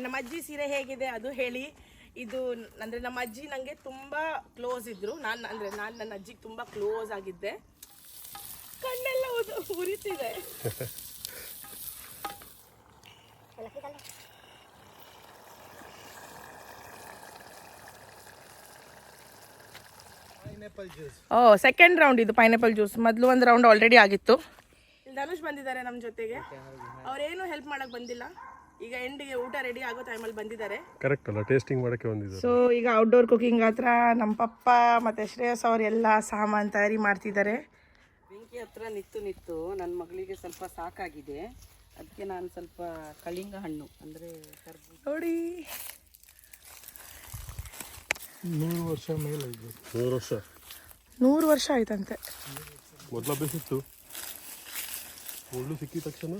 ನಮ್ಮ ಅಜ್ಜಿ ಸೀರೆ ಹೇಗಿದೆ ಅದು ಹೇಳಿ. ಇದು ಅಂದರೆ ನಮ್ಮ ಅಜ್ಜಿ ನನಗೆ ತುಂಬ ಕ್ಲೋಸ್ ಇದ್ದರು. ನಾನು ನನ್ನ ಅಜ್ಜಿಗೆ ತುಂಬ ಕ್ಲೋಸ್ ಆಗಿದ್ದೆ. ಕಣ್ಣೆಲ್ಲ ಉರಿತಿದೆ. ಸೆಕೆಂಡ್ ರೌಂಡ್ ಇದು ಪೈನಾಪಲ್ ಜ್ಯೂಸ್. ಮೊದಲು ಒಂದು ರೌಂಡ್ ಆಲ್ರೆಡಿ ಆಗಿತ್ತು. ಇಲ್ಲಿ ಧನುಷ್ ಬಂದಿದ್ದಾರೆ ನಮ್ಮ ಜೊತೆಗೆ. ಅವ್ರೇನು ಹೆಲ್ಪ್ ಮಾಡಕ್ ಬಂದಿಲ್ಲ. ಈಗ ಎಂಡಿಗೆ ಊಟ ರೆಡಿ ಆಗೋ ಟೈಮಲ್ಲಿ ಬಂದಿದ್ದಾರೆ. ಕರೆಕ್ಟ್ ಅಲ್ಲ, ಟೇಸ್ಟಿಂಗ್ ಮಾಡಕ್ಕೆ ಬಂದಿದ್ದಾರೆ. ಸೊ ಈಗ ಔಟ್ಡೋರ್ ಕುಕಿಂಗ್ ಹತ್ರ ನಮ್ಮ ಪಪ್ಪ ಮತ್ತೆ ಶ್ರೇಯಸ್ ಅವರೆಲ್ಲ ಸಾಮಾನು ತಯಾರಿ ಮಾಡ್ತಿದ್ದಾರೆ. ಬೆಂಕಿ ಹತ್ರ ನಿಂತು ನನ್ನ ಮಗಳಿಗೆ ಸ್ವಲ್ಪ ಸಾಕಾಗಿದೆ. ಅದಕ್ಕೆ ನಾನು ಸ್ವಲ್ಪ ಕಳಿಂಗ ಹಣ್ಣು ಅಂದರೆ ನೋಡಿ 100 ವರ್ಷ ಮೇಲೆ 100 ವರ್ಷ ಆಯ್ತಂತೆ. ಮೊದಲು ಅಭ್ಯಾಸಿತ್ತು. ಮುಳ್ಳು ಸಿಕ್ಕಿದ ತಕ್ಷಣ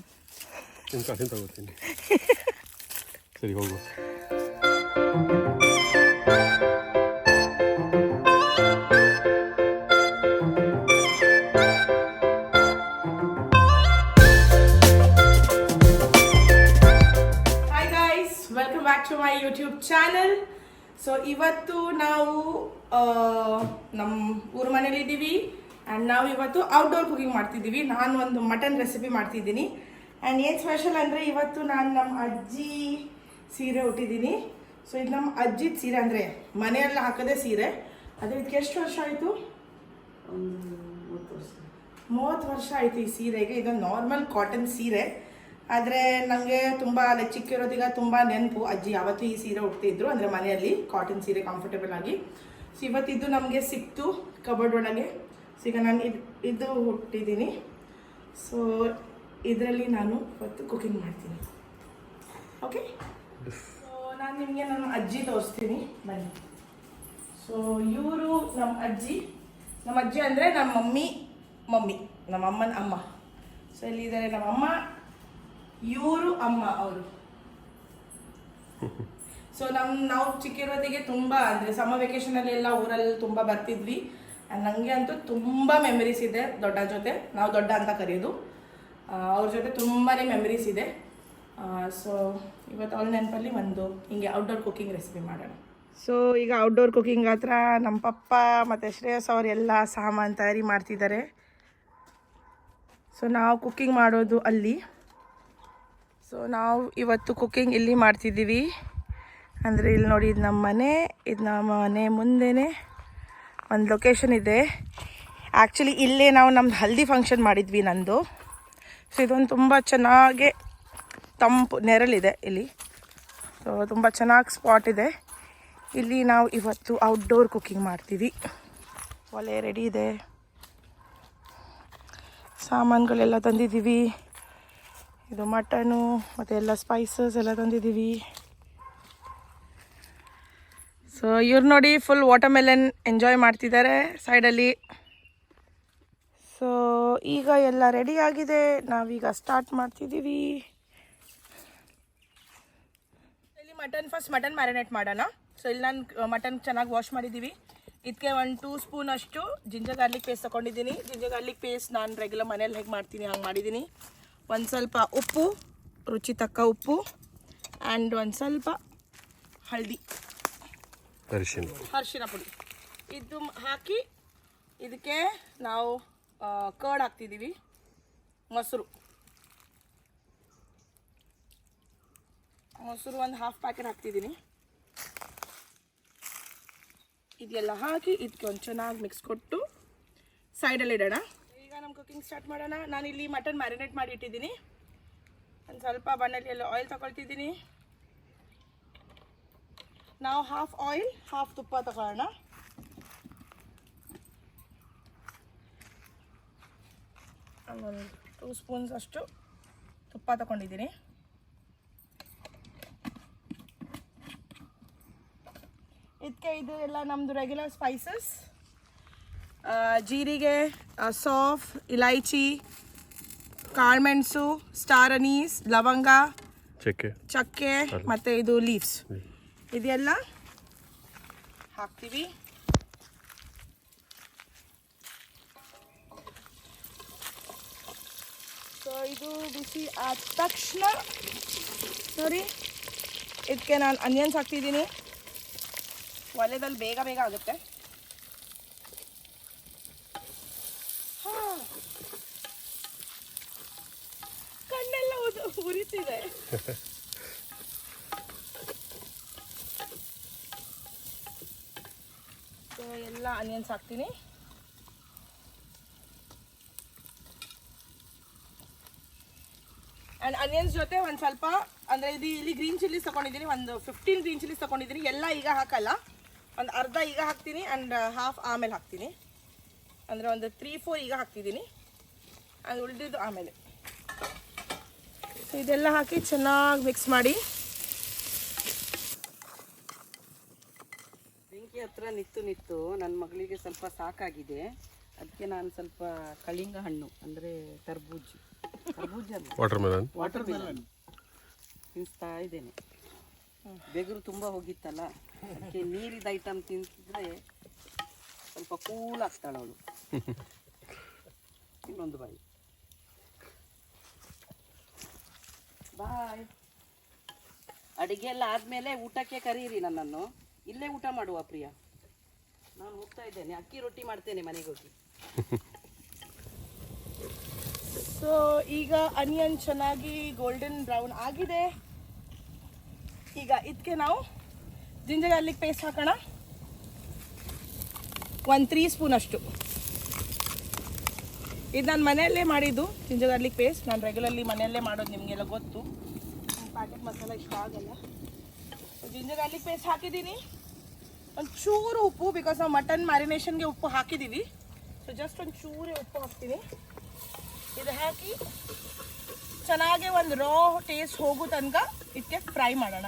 ನಿನ್ನ ಕಾಸಿನ ತಗೋತೀನಿ. ಸರಿ ಹೋಗುವ. Hi guys, welcome back to my YouTube channel. So ಇವತ್ತು ನಾವು ನಮ್ಮ ಊರ ಮನೇಲಿ ಇದ್ದೀವಿ ಆ್ಯಂಡ್ ನಾವು ಇವತ್ತು ಔಟ್ಡೋರ್ ಕುಕಿಂಗ್ ಮಾಡ್ತಿದ್ದೀವಿ. ನಾನು ಒಂದು ಮಟನ್ ರೆಸಿಪಿ ಮಾಡ್ತಿದ್ದೀನಿ. ಆ್ಯಂಡ್ ಏನು ಸ್ಪೆಷಲ್ ಅಂದರೆ ಇವತ್ತು ನಾನು ನಮ್ಮ ಅಜ್ಜಿ ಸೀರೆ ಉಟ್ಟಿದ್ದೀನಿ. ಸೊ ಇದು ನಮ್ಮ ಅಜ್ಜಿದ ಸೀರೆ, ಅಂದರೆ ಮನೆಯೆಲ್ಲ ಹಾಕೋದೇ ಸೀರೆ. ಅದೇ ಇದಕ್ಕೆ ಎಷ್ಟು ವರ್ಷ ಆಯಿತು? 30 ವರ್ಷ ಆಯಿತು ಈ ಸೀರೆಗೆ. ಇದೊಂದು ನಾರ್ಮಲ್ ಕಾಟನ್ ಸೀರೆ. ಆದರೆ ನನಗೆ ತುಂಬ ಚಿಕ್ಕಿರೋದೀಗ ತುಂಬ ನೆನಪು. ಅಜ್ಜಿ ಯಾವತ್ತೂ ಈ ಸೀರೆ ಉಡ್ತಿದ್ರು, ಅಂದರೆ ಮನೆಯಲ್ಲಿ ಕಾಟನ್ ಸೀರೆ ಕಂಫರ್ಟೇಬಲ್ ಆಗಿ. ಸೊ ಇವತ್ತಿದ್ದು ನಮಗೆ ಸಿಕ್ತು ಕಬೋರ್ಡ್ ಒಳಗೆ. ಸೊ ಈಗ ನಾನು ಇದು ಹುಟ್ಟಿದ್ದೀನಿ. ಸೊ ಇದರಲ್ಲಿ ನಾನು ಇವತ್ತು ಕುಕಿಂಗ್ ಮಾಡ್ತೀನಿ. ಓಕೆ, ಸೊ ನಾನು ನಿಮಗೆ ನಮ್ಮ ಅಜ್ಜಿ ತೋರಿಸ್ತೀನಿ ಬನ್ನಿ. ಸೊ ಇವರು ನಮ್ಮ ಅಜ್ಜಿ ಅಂದರೆ ನಮ್ಮ ಮಮ್ಮಿ ನಮ್ಮ ಅಮ್ಮನ ಅಮ್ಮ. ಸೊ ಇಲ್ಲಿದ್ದಾರೆ ನಮ್ಮ ಅಮ್ಮ, ಇವರು ಅಮ್ಮ ಅವರು. ಸೊ ನಾವು ಚಿಕ್ಕಿರೋದಿಗೆ ತುಂಬ ಅಂದರೆ ಸಮ್ಮರ್ ವೆಕೇಷನಲ್ಲಿ ಎಲ್ಲ ಊರಲ್ಲಿ ತುಂಬ ಬರ್ತಿದ್ವಿ. ನನಗೆ ಅಂತೂ ತುಂಬ ಮೆಮರೀಸ್ ಇದೆ ದೊಡ್ಡ ಜೊತೆ. ನಾವು ದೊಡ್ಡ ಅಂತ ಕರೆಯೋದು. ಅವ್ರ ಜೊತೆ ತುಂಬಾ ಮೆಮರೀಸ್ ಇದೆ. ಸೊ ಇವತ್ತು ಅವ್ರ ನೆನಪಲ್ಲಿ ಒಂದು ಹಿಂಗೆ ಔಟ್ಡೋರ್ ಕುಕಿಂಗ್ ರೆಸಿಪಿ ಮಾಡೋಣ. ಸೊ ಈಗ ಔಟ್ಡೋರ್ ಕುಕಿಂಗ್ ಹತ್ರ ನಮ್ಮ ಪಪ್ಪ ಮತ್ತು ಶ್ರೇಯಸ್ ಅವರೆಲ್ಲ ಸಾಮಾನು ತಯಾರಿ ಮಾಡ್ತಿದ್ದಾರೆ. ಸೊ ನಾವು ಕುಕ್ಕಿಂಗ್ ಮಾಡೋದು ಅಲ್ಲಿ. ಸೊ ನಾವು ಇವತ್ತು ಕುಕ್ಕಿಂಗ್ ಇಲ್ಲಿ ಮಾಡ್ತಿದ್ದೀವಿ. ಅಂದರೆ ಇಲ್ಲಿ ನೋಡಿ, ಇದು ನಮ್ಮ ಮನೆ, ಇದು ನಮ್ಮ ಮನೆ ಮುಂದೆನೇ ಒಂದು ಲೊಕೇಶನ್ ಇದೆ. ಆ್ಯಕ್ಚುಲಿ ಇಲ್ಲೇ ನಾವು ನಮ್ದು ಹಲ್ದಿ ಫಂಕ್ಷನ್ ಮಾಡಿದ್ವಿ ನಂದು. ಸೊ ಇದೊಂದು ತುಂಬ ಚೆನ್ನಾಗಿ ತಂಪು ನೆರಳಿದೆ ಇಲ್ಲಿ. ಸೊ ತುಂಬ ಚೆನ್ನಾಗಿ ಸ್ಪಾಟ್ ಇದೆ. ಇಲ್ಲಿ ನಾವು ಇವತ್ತು ಔಟ್ಡೋರ್ ಕುಕ್ಕಿಂಗ್ ಮಾಡ್ತೀವಿ. ಒಲೆ ರೆಡಿ ಇದೆ, ಸಾಮಾನುಗಳೆಲ್ಲ ತಂದಿದ್ದೀವಿ. ಇದು ಮಟನು ಮತ್ತು ಎಲ್ಲ ಸ್ಪೈಸಸ್ ಎಲ್ಲ ತಂದಿದ್ದೀವಿ. ಸೊ ಇವ್ರು ನೋಡಿ ಫುಲ್ ವಾಟರ್ಮೆಲನ್ ಎಂಜಾಯ್ ಮಾಡ್ತಿದ್ದಾರೆ ಸೈಡಲ್ಲಿ. ಸೊ ಈಗ ಎಲ್ಲ ರೆಡಿ ಆಗಿದೆ, ನಾವೀಗ ಸ್ಟಾರ್ಟ್ ಮಾಡ್ತಿದ್ದೀವಿ. ಇಲ್ಲಿ ಫಸ್ಟ್ ಮಟನ್ ಮ್ಯಾರಿನೇಟ್ ಮಾಡೋಣ. ಸೊ ಇಲ್ಲಿ ನಾನು ಮಟನ್ ಚೆನ್ನಾಗಿ ವಾಶ್ ಮಾಡಿದ್ದೀವಿ. ಇದಕ್ಕೆ 1-2 ಸ್ಪೂನ್ ಅಷ್ಟು ಜಿಂಜರ್ ಗಾರ್ಲಿಕ್ ಪೇಸ್ಟ್ ತೊಗೊಂಡಿದ್ದೀನಿ. ಜಿಂಜರ್ ಗಾರ್ಲಿಕ್ ಪೇಸ್ಟ್ ನಾನು ರೆಗ್ಯುಲರ್ ಮನೇಲಿ ಹೇಗೆ ಮಾಡ್ತೀನಿ ಹಂಗೆ ಮಾಡಿದ್ದೀನಿ. ಒಂದು ಸ್ವಲ್ಪ ಉಪ್ಪು, ರುಚಿ ತಕ್ಕ ಉಪ್ಪು, ಆ್ಯಂಡ್ ಒಂದು ಸ್ವಲ್ಪ ಹಳದಿ, ಅರಿಶಿನ ಪುಡಿ ಇದು ಹಾಕಿ ಇದಕ್ಕೆ ನಾವು ಕರ್ಡ್ ಹಾಕ್ತಿದ್ದೀವಿ. ಮೊಸರು ಒಂದು 1/2 ಪ್ಯಾಕೆಟ್ ಹಾಕ್ತಿದ್ದೀನಿ. ಇದೆಲ್ಲ ಹಾಕಿ ಇದಕ್ಕೆ ಒಂದು ಚೆನ್ನಾಗಿ ಮಿಕ್ಸ್ ಕೊಟ್ಟು ಸೈಡಲ್ಲಿ ಇಡೋಣ. ಈಗ ನಮ್ಮ ಕುಕಿಂಗ್ ಸ್ಟಾರ್ಟ್ ಮಾಡೋಣ. ನಾನಿಲ್ಲಿ ಮಟನ್ ಮ್ಯಾರಿನೇಟ್ ಮಾಡಿ ಇಟ್ಟಿದ್ದೀನಿ. ಒಂದು ಸ್ವಲ್ಪ ಬಾಣಲೆಯಲ್ಲಿ ಆಯಿಲ್ ತಗೊಳ್ತಿದ್ದೀನಿ. ನಾವು ಹಾಫ್ ಆಯಿಲ್ ಹಾಫ್ ತುಪ್ಪ ತಗೊಳ್ಳೋಣ. ಒಂದು 2 ಸ್ಪೂನ್ಸ್ ಅಷ್ಟು ತುಪ್ಪ ತಗೊಂಡಿದ್ದೀನಿ. ಇದಕ್ಕೆ ಇದು ಎಲ್ಲ ನಮ್ಮದು ರೆಗ್ಯುಲರ್ ಸ್ಪೈಸಸ್: ಜೀರಿಗೆ, ಸೌಫ್, ಇಲೈಚಿ, ಕಾಳುಮೆಣಸು, ಸ್ಟಾರ್ ಅನೀಸ್, ಲವಂಗ, ಚಕ್ಕೆ ಮತ್ತು ಇದು ಲೀವ್ಸ್, ಇದೆಲ್ಲ ಹಾಕ್ತೀವಿ. ಸೊ ಇದು ಬಿಸಿ ಆದ ತಕ್ಷಣ ನೋಡಿ ಇದಕ್ಕೆ ನಾನು ಅನಿಯನ್ಸ್ ಹಾಕ್ತಿದ್ದೀನಿ. ಒಲೆದಲ್ಲಿ ಬೇಗ ಬೇಗ ಆಗುತ್ತೆ. ಕಣ್ಣೆಲ್ಲ ಉರಿತಿದೆ. ಎಲ್ಲ ಅನಿಯನ್ಸ್ ಹಾಕ್ತೀನಿ. ಆ್ಯಂಡ್ ಅನಿಯನ್ಸ್ ಜೊತೆ ಒಂದು ಸ್ವಲ್ಪ ಅಂದರೆ ಇಲ್ಲಿ ಗ್ರೀನ್ ಚಿಲ್ಲೀಸ್ ತೊಗೊಂಡಿದ್ದೀನಿ, ಒಂದು 15 ಗ್ರೀನ್ ಚಿಲ್ಲೀಸ್ ತೊಗೊಂಡಿದ್ದೀನಿ. ಎಲ್ಲ ಈಗ ಹಾಕಲ್ಲ, ಒಂದು ಅರ್ಧ ಈಗ ಹಾಕ್ತೀನಿ ಆ್ಯಂಡ್ ಹಾಫ್ ಆಮೇಲೆ ಹಾಕ್ತೀನಿ. ಅಂದರೆ ಒಂದು 3-4 ಈಗ ಹಾಕ್ತಿದ್ದೀನಿ, ಅದು ಉಳಿದಿದ್ದು ಆಮೇಲೆ. ಸೊ ಇದೆಲ್ಲ ಹಾಕಿ ಚೆನ್ನಾಗಿ ಮಿಕ್ಸ್ ಮಾಡಿ. ಬೆಂಕಿ ಹತ್ರ ನಿಂತು ನನ್ನ ಮಗಳಿಗೆ ಸ್ವಲ್ಪ ಸಾಕಾಗಿದೆ. ಅದಕ್ಕೆ ನಾನು ಸ್ವಲ್ಪ ಕಳಿಂಗ ಹಣ್ಣು ಅಂದರೆ ತರ್ಬೂಜ ವಾಟರ್ ಮೆಲನ್ ತಿನ್ನಿಸ್ತಾ ಇದ್ದೇನೆ. ಬೆಗುರು ತುಂಬ ಹೋಗಿತ್ತಲ್ಲ, ಅದಕ್ಕೆ ನೀರಿದ ಐಟಮ್ ತಿನ್ಸಿದ್ರೆ ಸ್ವಲ್ಪ ಕೂಲ್ ಆಗ್ತಾಳೆ ಅವಳು. ಇನ್ನೊಂದು ಬಾಯಿ. ಬಾಯ್. ಅಡುಗೆ ಎಲ್ಲ ಆದಮೇಲೆ ಊಟಕ್ಕೆ ಕರೀರಿ ನನ್ನನ್ನು. ಇಲ್ಲೇ ಊಟ ಮಾಡುವ ಪ್ರಿಯಾ. ನಾನು ಹೋಗ್ತಾ ಇದ್ದೇನೆ, ಅಕ್ಕಿ ರೊಟ್ಟಿ ಮಾಡ್ತೇನೆ ಮನೆಗೆ ಹೋಗಿ. ಸೊ ಈಗ ಅನಿಯನ್ ಚೆನ್ನಾಗಿ ಗೋಲ್ಡನ್ ಬ್ರೌನ್ ಆಗಿದೆ. ಈಗ ಇದಕ್ಕೆ ನಾವು ಜಿಂಜರ್ ಗಾರ್ಲಿಕ್ ಪೇಸ್ಟ್ ಹಾಕೋಣ. 1 3 ಸ್ಪೂನ್ ಅಷ್ಟು. ಇದು ನಾನು ಮನೆಯಲ್ಲೇ ಮಾಡಿದ್ದು ಜಿಂಜರ್ ಗಾರ್ಲಿಕ್ ಪೇಸ್ಟ್. ನಾನು ರೆಗ್ಯುಲರ್ಲಿ ಮನೆಯಲ್ಲೇ ಮಾಡೋದು, ನಿಮಗೆಲ್ಲ ಗೊತ್ತು. ಪ್ಯಾಕೆಟ್ ಮಸಾಲ ಇಷ್ಟ ಆಗಲ್ಲ. ಜಿಂಜರ್ ಗಾರ್ಲಿಕ್ ಪೇಸ್ಟ್ ಹಾಕಿದ್ದೀನಿ. ಒಂಚೂರು ಉಪ್ಪು, ಬಿಕಾಸ್ ನಾವು ಮಟನ್ ಮ್ಯಾರಿನೇಷನ್ಗೆ ಉಪ್ಪು ಹಾಕಿದ್ದೀವಿ. ಸೊ ಜಸ್ಟ್ ಒಂದು ಚೂರೇ ಉಪ್ಪು ಹಾಕ್ತೀನಿ. ಇದು ಹಾಕಿ ಚೆನ್ನಾಗಿ ಒಂದು ರಾ ಟೇಸ್ಟ್ ಹೋಗೋ ತನಕ ಇದಕ್ಕೆ ಫ್ರೈ ಮಾಡೋಣ.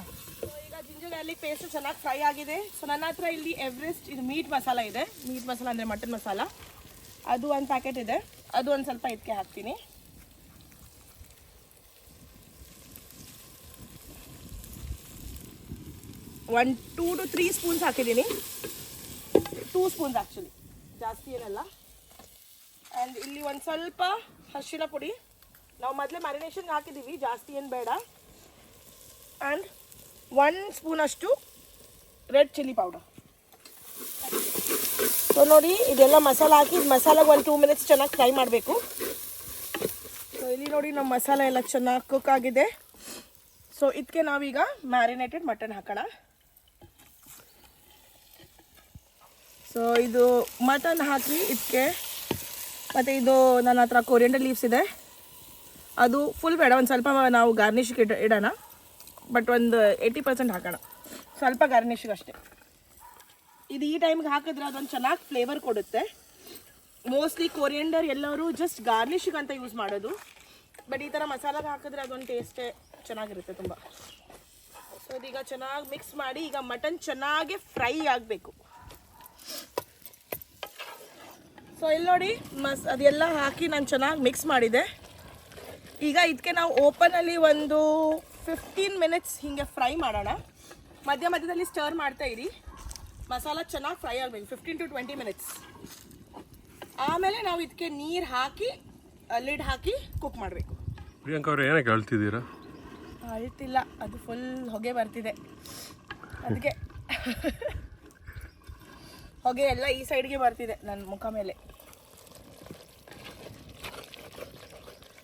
ಈಗ ಜಿಂಜರ್ ಗಾರ್ಲಿಕ್ ಪೇಸ್ಟ್ ಚೆನ್ನಾಗಿ ಫ್ರೈ ಆಗಿದೆ. ಸೊ ನನ್ನ ಹತ್ರ ಇಲ್ಲಿ ಎವರೆಸ್ಟ್ ಇದು ಮೀಟ್ ಮಸಾಲ ಇದೆ. ಮೀಟ್ ಮಸಾಲ ಅಂದರೆ ಮಟನ್ ಮಸಾಲ, ಅದು ಒಂದು ಪ್ಯಾಕೆಟ್ ಇದೆ. ಅದು ಒಂದು ಸ್ವಲ್ಪ ಇದಕ್ಕೆ ಹಾಕ್ತೀನಿ. ಒಂದು 2 to 3 ಸ್ಪೂನ್ಸ್ ಹಾಕಿದ್ದೀನಿ. 2 ಸ್ಪೂನ್ಸ್ ಆ್ಯಕ್ಚುಲಿ, ಜಾಸ್ತಿ ಏನಲ್ಲ. ಆ್ಯಂಡ್ ಇಲ್ಲಿ ಒಂದು ಸ್ವಲ್ಪ ಅರಿಶಿಣ ಪುಡಿ. ನಾವು ಮೊದಲೇ ಮ್ಯಾರಿನೇಷನ್ಗೆ ಹಾಕಿದ್ದೀವಿ, ಜಾಸ್ತಿ ಏನು ಬೇಡ. ಆ್ಯಂಡ್ 1 ಸ್ಪೂನಷ್ಟು ರೆಡ್ ಚಿಲ್ಲಿ ಪೌಡರ್. ಸೊ ನೋಡಿ, ಇದೆಲ್ಲ ಮಸಾಲ ಹಾಕಿ ಮಸಾಲಾಗೆ ಒಂದು 2 ಮಿನಿಟ್ಸ್ ಚೆನ್ನಾಗಿ ಫ್ರೈ ಮಾಡಬೇಕು. ಸೊ ಇಲ್ಲಿ ನೋಡಿ ನಮ್ಮ ಮಸಾಲ ಎಲ್ಲ ಚೆನ್ನಾಗಿ ಕುಕ್ ಆಗಿದೆ. ಸೊ ಇದಕ್ಕೆ ನಾವೀಗ ಮ್ಯಾರಿನೇಟೆಡ್ ಮಟನ್ ಹಾಕೋಣ. ಸೊ ಇದು ಮಟನ್ ಹಾಕಿ ಇದಕ್ಕೆ, ಮತ್ತು ಇದು ನನ್ನ ಹತ್ರ ಕೊರಿಯಂಡರ್ ಲೀವ್ಸ್ ಇದೆ, ಅದು ಫುಲ್ ಬೇಡ, ಒಂದು ಸ್ವಲ್ಪ ನಾವು ಗಾರ್ನಿಷ್ಗೆ ಇಡೋಣ. ಬಟ್ ಒಂದು 80% ಹಾಕೋಣ, ಸ್ವಲ್ಪ ಗಾರ್ನಿಷ್ಗೆ ಅಷ್ಟೇ. ಇದು ಈ ಟೈಮ್ಗೆ ಹಾಕಿದ್ರೆ ಅದೊಂದು ಚೆನ್ನಾಗಿ ಫ್ಲೇವರ್ ಕೊಡುತ್ತೆ. ಮೋಸ್ಟ್ಲಿ ಕೊರಿಯಂಡರ್ ಎಲ್ಲರೂ ಜಸ್ಟ್ ಗಾರ್ನಿಷ್ಗೆ ಅಂತ ಯೂಸ್ ಮಾಡೋದು, ಬಟ್ ಈ ಥರ ಮಸಾಲಾಗೆ ಹಾಕಿದ್ರೆ ಅದೊಂದು ಟೇಸ್ಟೇ ಚೆನ್ನಾಗಿರುತ್ತೆ ತುಂಬ. ಸೊ ಇದೀಗ ಚೆನ್ನಾಗಿ ಮಿಕ್ಸ್ ಮಾಡಿ, ಈಗ ಮಟನ್ ಚೆನ್ನಾಗಿ ಫ್ರೈ ಆಗಬೇಕು. ಸೊ ಇಲ್ಲಿ ನೋಡಿ ಅದೆಲ್ಲ ಹಾಕಿ ನಾನು ಚೆನ್ನಾಗಿ ಮಿಕ್ಸ್ ಮಾಡಿದೆ. ಈಗ ಇದಕ್ಕೆ ನಾವು ಓಪನಲ್ಲಿ ಒಂದು 15 ಮಿನಿಟ್ಸ್ ಹೀಗೆ ಫ್ರೈ ಮಾಡೋಣ. ಮಧ್ಯ ಮಧ್ಯದಲ್ಲಿ ಸ್ಟರ್ ಮಾಡ್ತಾ ಇರಿ, ಮಸಾಲ ಚೆನ್ನಾಗಿ ಫ್ರೈ ಆಗಬೇಕು. 15 to 20 ಮಿನಿಟ್ಸ್ ಆಮೇಲೆ ನಾವು ಇದಕ್ಕೆ ನೀರು ಹಾಕಿ ಲಿಡ್ ಹಾಕಿ ಕುಕ್ ಮಾಡಬೇಕು. ಪ್ರಿಯಾಂಕಾ ಅವ್ರೆ, ಏನಕ್ಕೆ ಅಳ್ತಿದ್ದೀರಾ? ಅಳ್ತಿಲ್ಲ, ಅದು ಫುಲ್ ಹೊಗೆ ಬರ್ತಿದೆ, ಅದಕ್ಕೆ ಹೊಗೆ ಎಲ್ಲ ಈ ಸೈಡ್ಗೆ ಬರ್ತಿದೆ ನನ್ನ ಮುಖ ಮೇಲೆ.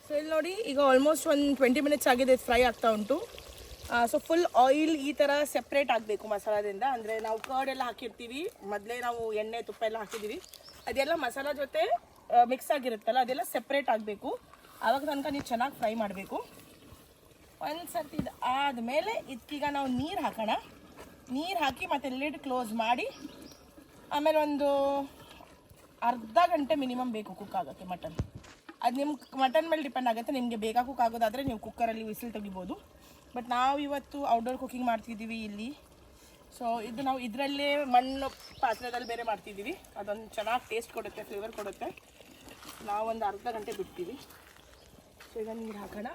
ಸೊ ಇಲ್ಲಿ ನೋಡಿ, ಈಗ ಆಲ್ಮೋಸ್ಟ್ ಒಂದು 20 ಮಿನಿಟ್ಸ್ ಆಗಿದೆ, ಫ್ರೈ ಆಗ್ತಾ ಉಂಟು. ಸೊ ಫುಲ್ ಆಯಿಲ್ ಈ ಥರ ಸೆಪ್ರೇಟ್ ಆಗಬೇಕು ಮಸಾಲದಿಂದ. ಅಂದರೆ ನಾವು ಕರ್ಡ್ ಎಲ್ಲ ಹಾಕಿರ್ತೀವಿ, ಮೊದಲೇ ನಾವು ಎಣ್ಣೆ ತುಪ್ಪ ಎಲ್ಲ ಹಾಕಿದ್ದೀವಿ, ಅದೆಲ್ಲ ಮಸಾಲ ಜೊತೆ ಮಿಕ್ಸ್ ಆಗಿರುತ್ತಲ್ಲ, ಅದೆಲ್ಲ ಸೆಪ್ರೇಟ್ ಆಗಬೇಕು. ಆವಾಗ ತನಕ ನೀವು ಚೆನ್ನಾಗಿ ಫ್ರೈ ಮಾಡಬೇಕು. ಒಂದು ಸರ್ತಿ ಇದು ಆದಮೇಲೆ ಇದಕ್ಕೀಗ ನಾವು ನೀರು ಹಾಕೋಣ. ನೀರು ಹಾಕಿ ಮತ್ತು ಲಿಡ್ ಕ್ಲೋಸ್ ಮಾಡಿ, ಆಮೇಲೆ ಒಂದು ಅರ್ಧ ಗಂಟೆ ಮಿನಿಮಮ್ ಬೇಕು ಕುಕ್ ಆಗೋಕ್ಕೆ ಮಟನ್. ಅದು ನಿಮ್ಮ ಮಟನ್ ಮೇಲೆ ಡಿಪೆಂಡ್ ಆಗುತ್ತೆ. ನಿಮಗೆ ಬೇಗ ಕುಕ್ ಆಗೋದಾದರೆ ನೀವು ಕುಕ್ಕರಲ್ಲಿ ವಿಸಿಲ್ ತೆಗಿಬೋದು. ಬಟ್ ನಾವು ಇವತ್ತು ಔಟ್ಡೋರ್ ಕುಕಿಂಗ್ ಮಾಡ್ತಿದ್ದೀವಿ ಇಲ್ಲಿ. ಸೊ ಇದು ನಾವು ಇದರಲ್ಲೇ ಮಣ್ಣು ಪಾತ್ರೆದಲ್ಲಿ ಬೇರೆ ಮಾಡ್ತಿದ್ದೀವಿ, ಅದೊಂದು ಚೆನ್ನಾಗಿ ಟೇಸ್ಟ್ ಕೊಡುತ್ತೆ, ಫ್ಲೇವರ್ ಕೊಡುತ್ತೆ. ನಾವು ಒಂದು ಅರ್ಧ ಗಂಟೆ ಬಿಡ್ತೀವಿ. ಸೊ ಈಗ ನೀರು ಹಾಕೋಣ.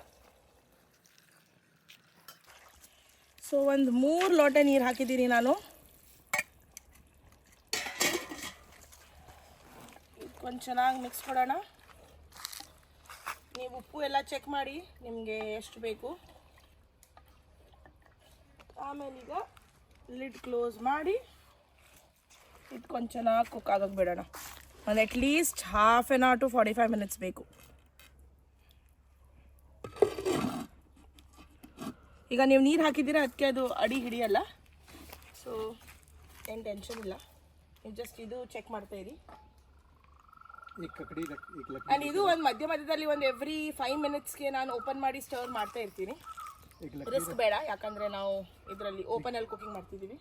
ಸೊ ಒಂದು 3 ಲೋಟ ನೀರು ಹಾಕಿದ್ದೀನಿ ನಾನು. ಇದಕ್ಕೊಂದು ಚೆನ್ನಾಗಿ ಮಿಕ್ಸ್ ಕೊಡೋಣ. ನೀವು ಉಪ್ಪು ಎಲ್ಲ ಚೆಕ್ ಮಾಡಿ ನಿಮಗೆ ಎಷ್ಟು ಬೇಕು. ಆಮೇಲೆ ಈಗ ಲಿಡ್ ಕ್ಲೋಸ್ ಮಾಡಿ ಇಟ್ಕೊಂಡು ಚೆನ್ನಾಗಿ ಕುಕ್ ಆಗೋಕೆ ಬಿಡೋಣ. ಒಂದು ಅಟ್ಲೀಸ್ಟ್ 1/2 hour to 45 minutes ಬೇಕು. ಈಗ ನೀವು ನೀರು ಹಾಕಿದ್ದೀರಾ ಅದಕ್ಕೆ ಅದು ಅಡಿ ಹಿಡಿಯಲ್ಲ, ಸೊ ಏನು ಟೆನ್ಷನ್ ಇಲ್ಲ. ನೀವು ಜಸ್ಟ್ ಇದು ಚೆಕ್ ಮಾಡ್ತಾ ಇರಿ. ಆ್ಯಂಡ್ ಇದು ಒಂದು ಮಧ್ಯದಲ್ಲಿ ಒಂದು ಎವ್ರಿ 5 minutesಗೆ ನಾನು ಓಪನ್ ಮಾಡಿ ಸ್ಟರ್ ಮಾಡ್ತಾ ಇರ್ತೀನಿ. ರಿಸ್ಕ್ ಬೇಡ, ಯಾಕಂದರೆ ನಾವು ಇದರಲ್ಲಿ ಓಪನಲ್ಲಿ ಕುಕಿಂಗ್ ಮಾಡ್ತಿದ್ದೀವಿ.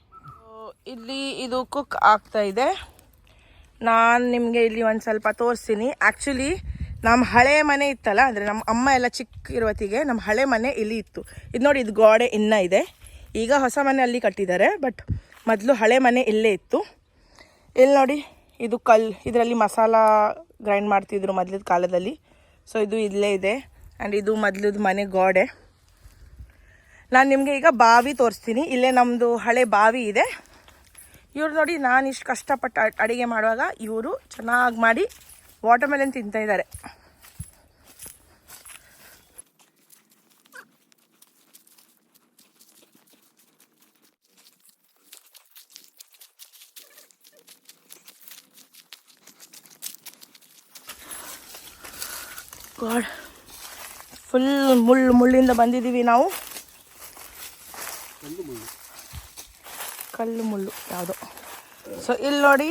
ಇಲ್ಲಿ ಇದು ಕುಕ್ ಆಗ್ತಾ ಇದೆ. ನಾನು ನಿಮಗೆ ಇಲ್ಲಿ ಒಂದು ಸ್ವಲ್ಪ ತೋರಿಸ್ತೀನಿ. ಆ್ಯಕ್ಚುಲಿ ನಮ್ಮ ಹಳೆ ಮನೆ ಇತ್ತಲ್ಲ, ಅಂದರೆ ನಮ್ಮ ಅಮ್ಮ ಎಲ್ಲ ಚಿಕ್ಕ ಇರುವತ್ತಿಗೆ ನಮ್ಮ ಹಳೆ ಮನೆ ಇಲ್ಲಿ ಇತ್ತು. ಇದು ನೋಡಿ, ಇದು ಗೋಡೆ ಇನ್ನೂ ಇದೆ. ಈಗ ಹೊಸ ಮನೆ ಅಲ್ಲಿ ಕಟ್ಟಿದ್ದಾರೆ, ಬಟ್ ಮೊದಲು ಹಳೆ ಮನೆ ಇಲ್ಲೇ ಇತ್ತು. ಇಲ್ಲಿ ನೋಡಿ, ಇದು ಕಲ್ಲು, ಇದರಲ್ಲಿ ಮಸಾಲ ಗ್ರೈಂಡ್ ಮಾಡ್ತಿದ್ರು ಮೊದಲದ ಕಾಲದಲ್ಲಿ. ಸೊ ಇದು ಇಲ್ಲೇ ಇದೆ. ಆ್ಯಂಡ್ ಇದು ಮೊದಲದ ಮನೆ ಗೋಡೆ. ನಾನು ನಿಮಗೆ ಈಗ ಬಾವಿ ತೋರಿಸ್ತೀನಿ. ಇಲ್ಲೇ ನಮ್ಮದು ಹಳೆ ಬಾವಿ ಇದೆ. ಇವ್ರು ನೋಡಿ, ನಾನು ಇಷ್ಟು ಕಷ್ಟಪಟ್ಟು ಅಡುಗೆ ಮಾಡುವಾಗ ಇವರು ಚೆನ್ನಾಗಿ ಮಾಡಿ ವಾಟರ್ ಮೆಲನ್ ತಿಂತಾ ಇದ್ದಾರೆ. ಗಾಡ್, ಫುಲ್ ಮುಳ್ಳಿಂದ ಬಂದಿದ್ದೀವಿ ನಾವು. ಕಲ್ಲು ಮುಳ್ಳು ಯಾವುದೋ. ಸೊ ಇಲ್ಲಿ ನೋಡಿ,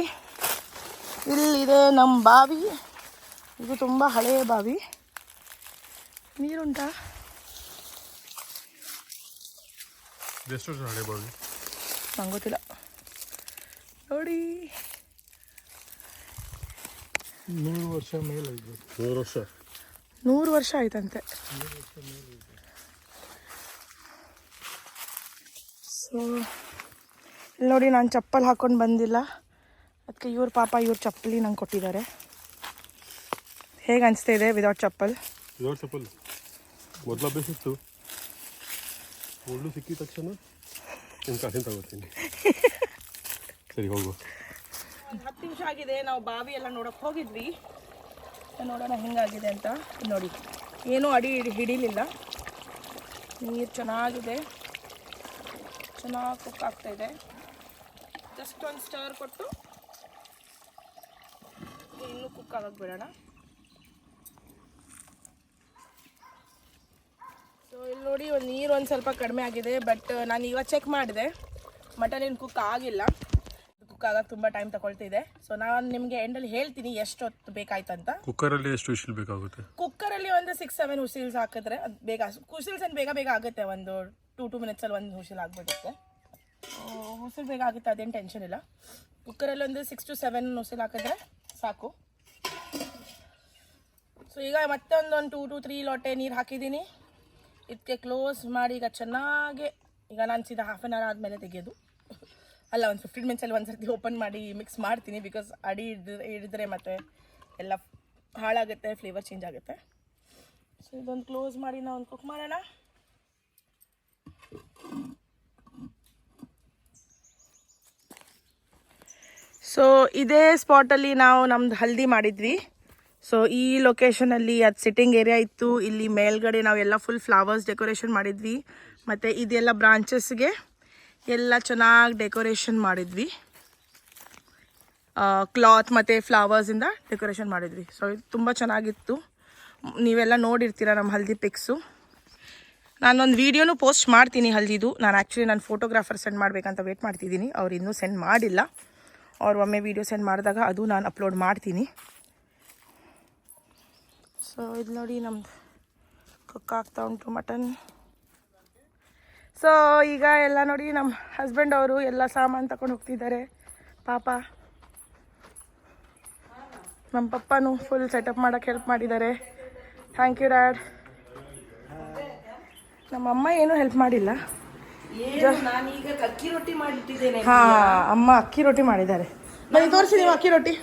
ಇಲ್ಲಿದೆ ನಮ್ಮ ಬಾವಿ. ಇದು ತುಂಬ ಹಳೆಯ ಬಾವಿ. ನೀರುಂಟಾ? ಎಷ್ಟು ವರ್ಷ ಹಳೆ ಬಾವಿ? ನಂಗೆ ಗೊತ್ತಿಲ್ಲ. ನೋಡಿ, 100 ವರ್ಷ ಮೇಲೆ. 100 ವರ್ಷ? 100 ವರ್ಷ ಆಯ್ತಂತೆ. ಸೊ ಇಲ್ಲಿ ನೋಡಿ, ನಾನು ಚಪ್ಪಲ್ ಹಾಕ್ಕೊಂಡು ಬಂದಿಲ್ಲ, ಅದಕ್ಕೆ ಇವ್ರ ಇವ್ರ ಚಪ್ಪಲಿ ನಂಗೆ ಕೊಟ್ಟಿದ್ದಾರೆ. ಹೇಗೆ ಅನಿಸ್ತಾ ಇದೆ ವಿದೌಟ್ ಚಪ್ಪಲ್? ವಿದೌಟ್ ಚಪ್ಪಲ್ ಮೊದಲು ಬೇಸಿತ್ತು. ಮುಳ್ಳು ಸಿಕ್ಕಿದ ತಕ್ಷಣ ನಿನ್ನ ಕಾಸಿನ ತಗೋತೀನಿ. ಸರಿ, ಹೋಗು. ಒಂದು 10 ನಿಮಿಷ ಆಗಿದೆ, ನಾವು ಬಾವಿ ಎಲ್ಲ ನೋಡೋಕೆ ಹೋಗಿದ್ವಿ. ನೋಡೋಣ ಹೆಂಗಾಗಿದೆ ಅಂತ. ನೋಡಿ, ಏನೂ ಅಡಿ ಹಿಡಿಲಿಲ್ಲ. ನೀರು ಚೆನ್ನಾಗಿದೆ, ಚೆನ್ನಾಗಿ ಕುಕ್ ಆಗ್ತಾಯಿದೆ. ಜಸ್ಟ್ ಒಂದು ಸ್ಟರ್ ಕೊಟ್ಟು ಇನ್ನೂ ಕುಕ್ ಆಗೋಕ್ಕೆ ಬಿಡೋಣ. ಸೊ ಇಲ್ಲಿ ನೋಡಿ, ಒಂದು ನೀರು ಒಂದು ಸ್ವಲ್ಪ ಕಡಿಮೆ ಆಗಿದೆ. ಬಟ್ ನಾನು ಇವಾಗ ಚೆಕ್ ಮಾಡಿದೆ, ಮಟನ್ ಏನು ಕುಕ್ ಆಗಿಲ್ಲ. ಕುಕ್ ಆಗೋಕ್ಕೆ ತುಂಬ ಟೈಮ್ ತಗೊಳ್ತಿದೆ. ಸೊ ನಾನು ನಿಮಗೆ ಎಂಡಲ್ಲಿ ಹೇಳ್ತೀನಿ ಎಷ್ಟು ಹೊತ್ತು ಬೇಕಾಯ್ತಂತ. ಕುಕ್ಕರಲ್ಲಿ ಎಷ್ಟು ವಿಶಿಲ್ ಬೇಕಾಗುತ್ತೆ? ಕುಕ್ಕರಲ್ಲಿ ಒಂದು 6-7 ಹುಸಿಲ್ಸ್ ಹಾಕಿದ್ರೆ ಅದು ಬೇಗ, ಹುಸಿಲ್ಸ್ ಏನು ಬೇಗ ಆಗುತ್ತೆ. ಒಂದು 2 minutesಲ್ಲಿ ಒಂದು ಹುಸಿಲ್ ಆಗಿಬಿಡುತ್ತೆ. ಹುಸಿಲ್ ಬೇಗ ಆಗುತ್ತೆ, ಅದೇನು ಟೆನ್ಷನ್ ಇಲ್ಲ. ಕುಕ್ಕರಲ್ಲಿ ಒಂದು 6 to 7 ಹುಸಿಲ್ ಹಾಕಿದ್ರೆ ಸಾಕು. ಸೊ ಈಗ ಮತ್ತೆ ಒಂದು 2 to 3 ಲೋಟೆ ನೀರು ಹಾಕಿದ್ದೀನಿ. ಇದಕ್ಕೆ ಕ್ಲೋಸ್ ಮಾಡಿ ಈಗ ಚೆನ್ನಾಗಿ, ಈಗ ನಾನು ಸೀದಾ 1/2 hour ಆದಮೇಲೆ ತೆಗೆಯೋದು. ಅಲ್ಲ, ಒಂದು 15 minutesಲ್ಲಿ ಒಂದು ಸರ್ತಿ ಓಪನ್ ಮಾಡಿ ಮಿಕ್ಸ್ ಮಾಡ್ತೀನಿ. ಬಿಕಾಸ್ ಅಡಿ ಹಿಡಿದ್ರೆ ಮತ್ತು ಎಲ್ಲ ಹಾಳಾಗುತ್ತೆ, ಫ್ಲೇವರ್ ಚೇಂಜ್ ಆಗುತ್ತೆ. ಸೊ ಇದೊಂದು ಕ್ಲೋಸ್ ಮಾಡಿ ನಾವು ಒಂದು ಕುಕ್ ಮಾಡೋಣ. ಸೊ ಇದೇ ಸ್ಪಾಟಲ್ಲಿ ನಾವು ನಮ್ದು ಹಲ್ದಿ ಮಾಡಿದ್ವಿ. ಸೊ ಈ ಲೊಕೇಶನಲ್ಲಿ ಅದು ಸಿಟ್ಟಿಂಗ್ ಏರಿಯಾ ಇತ್ತು. ಇಲ್ಲಿ ಮೇಲ್ಗಡೆ ನಾವೆಲ್ಲ ಫುಲ್ ಫ್ಲವರ್ಸ್ ಡೆಕೋರೇಷನ್ ಮಾಡಿದ್ವಿ. ಮತ್ತು ಇದೆಲ್ಲ ಬ್ರಾಂಚಸ್ಗೆ ಎಲ್ಲ ಚೆನ್ನಾಗಿ ಡೆಕೋರೇಷನ್ ಮಾಡಿದ್ವಿ. ಕ್ಲಾತ್ ಮತ್ತು ಫ್ಲವರ್ಸಿಂದ ಡೆಕೋರೇಷನ್ ಮಾಡಿದ್ವಿ. ಸೊ ಇದು ತುಂಬ ಚೆನ್ನಾಗಿತ್ತು. ನೀವೆಲ್ಲ ನೋಡಿರ್ತೀರ ನಮ್ಮ ಹಲ್ದಿ ಪಿಕ್ಸು. ನಾನೊಂದು ವೀಡಿಯೋನು ಪೋಸ್ಟ್ ಮಾಡ್ತೀನಿ ಹಲ್ದಿದು. ನಾನು ಆ್ಯಕ್ಚುಲಿ ನನ್ನ ಫೋಟೋಗ್ರಾಫರ್ ಸೆಂಡ್ ಮಾಡಬೇಕಂತ ವೇಟ್ ಮಾಡ್ತಿದ್ದೀನಿ. ಅವ್ರು ಇನ್ನೂ ಸೆಂಡ್ ಮಾಡಿಲ್ಲ. ಅವ್ರು ಒಮ್ಮೆ ವೀಡಿಯೋ ಸೆಂಡ್ ಮಾಡಿದಾಗ ಅದು ನಾನು ಅಪ್ಲೋಡ್ ಮಾಡ್ತೀನಿ. ಸೊ ಇದು ನೋಡಿ, ನಮ್ಮದು ಕುಕ್ ಆಗ್ತಾ ಉಂಟು ಮಟನ್. ಸೊ ಈಗ ಎಲ್ಲ ನೋಡಿ, ನಮ್ಮ ಹಸ್ಬೆಂಡ್ ಅವರು ಎಲ್ಲ ಸಾಮಾನು ತಗೊಂಡು ಹೋಗ್ತಿದ್ದಾರೆ. ಪಾಪ ನಮ್ಮ ಪಪ್ಪನೂ ಫುಲ್ ಸೆಟಪ್ ಮಾಡೋಕ್ಕೆ ಹೆಲ್ಪ್ ಮಾಡಿದ್ದಾರೆ. Thank you dad. ನಮ್ಮಮ್ಮ ಏನೂ ಹೆಲ್ಪ್ ಮಾಡಿಲ್ಲ. ನಾನೀಗ ಅಕ್ಕಿ ರೊಟ್ಟಿ ಮಾಡಿಟ್ಟಿದ್ದೇನೆ. ಹಾಂ, ಅಮ್ಮ ಅಕ್ಕಿ ರೊಟ್ಟಿ ಮಾಡಿದ್ದಾರೆ. ಬನ್ನಿ ತೋರಿಸಿ ನೀವು ಅಕ್ಕಿ ರೊಟ್ಟಿ.